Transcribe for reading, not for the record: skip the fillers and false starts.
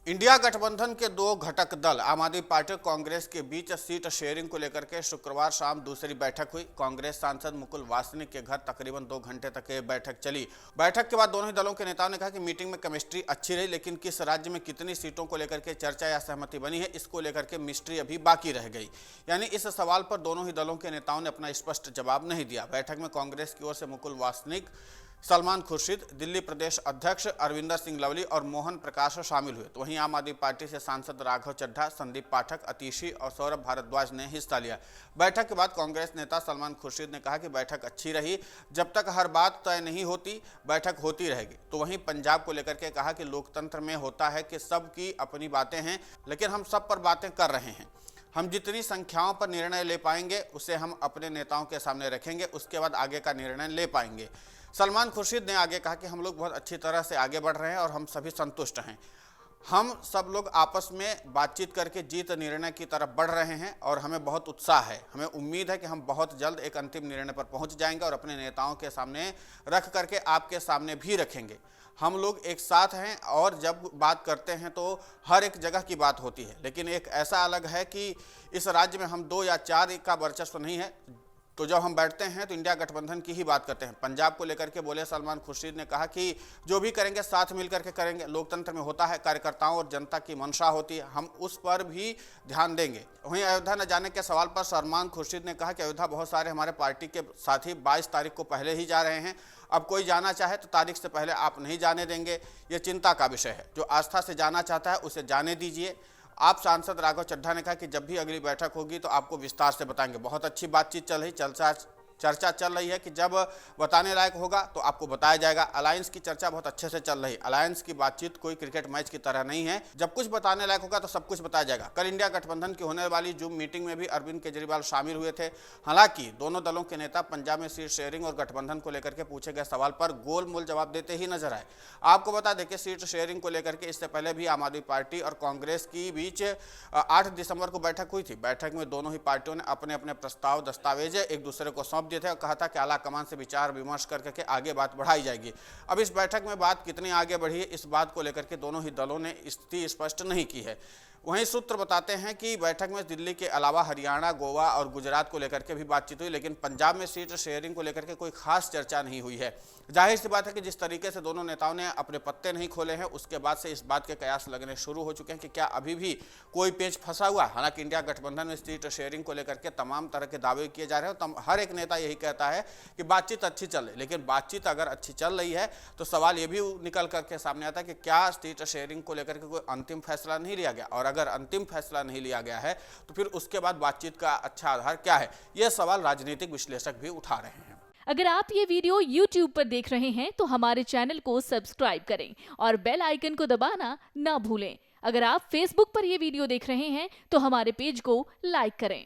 India गठबंधन के दो घटक दल आम आदमी पार्टी और कांग्रेस के बीच सीट शेयरिंग को लेकर के शुक्रवार शाम दूसरी बैठक हुई। कांग्रेस सांसद मुकुल वासनिक के घर तकरीबन 2 घंटे तक ये बैठक चली। बैठक के बाद दोनों ही दलों के नेताओं ने कहा कि मीटिंग में केमिस्ट्री अच्छी रही, लेकिन किस राज्य में कितनी सीटों को लेकर के चर्चा या सहमति बनी है, इसको लेकर के मिस्ट्री अभी बाकी रह गई। यानी इस सवाल पर दोनों ही दलों के नेताओं ने अपना स्पष्ट जवाब नहीं दिया। बैठक में कांग्रेस की ओर से मुकुल वासनिक, सलमान खुर्शीद, दिल्ली प्रदेश अध्यक्ष अरविंदर सिंह लवली और मोहन प्रकाश शामिल हुए। तो वहीं आम आदमी पार्टी से सांसद राघव चड्ढा, संदीप पाठक, अतीशी और सौरभ भारद्वाज ने हिस्सा लिया। बैठक के बाद कांग्रेस नेता सलमान खुर्शीद ने कहा कि बैठक अच्छी रही, जब तक हर बात तय नहीं होती बैठक होती रहेगी। तो वहीं पंजाब को लेकर के कहा कि लोकतंत्र में होता है कि सबकी अपनी बातें हैं, लेकिन हम सब पर बातें कर रहे हैं। हम जितनी संख्याओं पर निर्णय ले पाएंगे उसे हम अपने नेताओं के सामने रखेंगे, उसके बाद आगे का निर्णय ले पाएंगे। सलमान खुर्शीद ने आगे कहा कि हम लोग बहुत अच्छी तरह से आगे बढ़ रहे हैं और हम सभी संतुष्ट हैं। हम सब लोग आपस में बातचीत करके जीत निर्णय की तरफ बढ़ रहे हैं और हमें बहुत उत्साह है। हमें उम्मीद है कि हम बहुत जल्द एक अंतिम निर्णय पर पहुंच जाएंगे और अपने नेताओं के सामने रख करके आपके सामने भी रखेंगे। हम लोग एक साथ हैं और जब बात करते हैं तो हर एक जगह की बात होती है, लेकिन एक ऐसा अलग है कि इस राज्य में हम 2 या 4 का वर्चस्व नहीं है। तो जब हम बैठते हैं तो इंडिया गठबंधन की ही बात करते हैं। पंजाब को लेकर के बोले सलमान खुर्शीद ने कहा कि जो भी करेंगे साथ मिलकर के करेंगे। लोकतंत्र में होता है कार्यकर्ताओं और जनता की मंशा होती है, हम उस पर भी ध्यान देंगे। वहीं अयोध्या न जाने के सवाल पर सलमान खुर्शीद ने कहा कि अयोध्या बहुत सारे हमारे पार्टी के साथी 22 तारीख को पहले ही जा रहे हैं। अब कोई जाना चाहे तो तारीख से पहले आप नहीं जाने देंगे, ये चिंता का विषय है। जो आस्था से जाना चाहता है उसे जाने दीजिए। आप सांसद राघव चड्ढा ने कहा कि जब भी अगली बैठक होगी तो आपको विस्तार से बताएंगे। बहुत अच्छी बातचीत चल रही, चर्चा चल रही है कि जब बताने लायक होगा तो आपको बताया जाएगा। अलायंस की चर्चा बहुत अच्छे से चल रही है। अलायंस की बातचीत कोई क्रिकेट मैच की तरह नहीं है, जब कुछ बताने लायक होगा तो सब कुछ बताया जाएगा। कल इंडिया गठबंधन की होने वाली जूम मीटिंग में भी अरविंद केजरीवाल शामिल हुए थे। हालांकि दोनों दलों के नेता पंजाब में सीट शेयरिंग और गठबंधन को लेकर के पूछे गए सवाल पर गोलमोल जवाब देते ही नजर आए। आपको बता दें कि सीट शेयरिंग को लेकर के इससे पहले भी आम आदमी पार्टी और कांग्रेस की बीच 8 दिसंबर को बैठक हुई थी। बैठक में दोनों ही पार्टियों ने अपने अपने प्रस्ताव दस्तावेज एक दूसरे को सौंप दिए थे और कहा था कि आला कमान से विचार विमर्श करके आगे बात बढ़ाई जाएगी। अब इस बैठक में बात कितनी आगे बढ़ी है, इस बात को लेकर के दोनों ही दलों ने स्थिति स्पष्ट नहीं की है। वहीं सूत्र बताते हैं कि बैठक में दिल्ली के अलावा हरियाणा, गोवा और गुजरात को लेकर के भी बातचीत हुई, लेकिन पंजाब में सीट शेयरिंग को लेकर के कोई खास चर्चा नहीं हुई है। जाहिर सी बात है कि जिस तरीके से दोनों नेताओं ने अपने पत्ते नहीं खोले हैं, उसके बाद से इस बात के कयास लगने शुरू हो चुके हैं कि क्या अभी भी कोई पेच फंसा हुआ। हालांकि इंडिया गठबंधन में सीट शेयरिंग को लेकर के तमाम तरह के दावे किए जा रहे हैं। हर एक नेता यही कहता है कि बातचीत अच्छी चल रही, लेकिन बातचीत अगर अच्छी चल रही है तो सवाल ये भी निकल करके सामने आता है कि क्या सीट शेयरिंग को लेकर के कोई अंतिम फैसला नहीं लिया गया, और अगर अंतिम फैसला नहीं लिया गया है तो फिर उसके बाद बातचीत का अच्छा आधार क्या है, यह सवाल राजनीतिक विश्लेषक भी उठा रहे हैं। अगर आप ये वीडियो YouTube पर देख रहे हैं तो हमारे चैनल को सब्सक्राइब करें और बेल आइकन को दबाना ना भूलें। अगर आप Facebook पर ये वीडियो देख रहे हैं तो हमारे पेज को लाइक करें।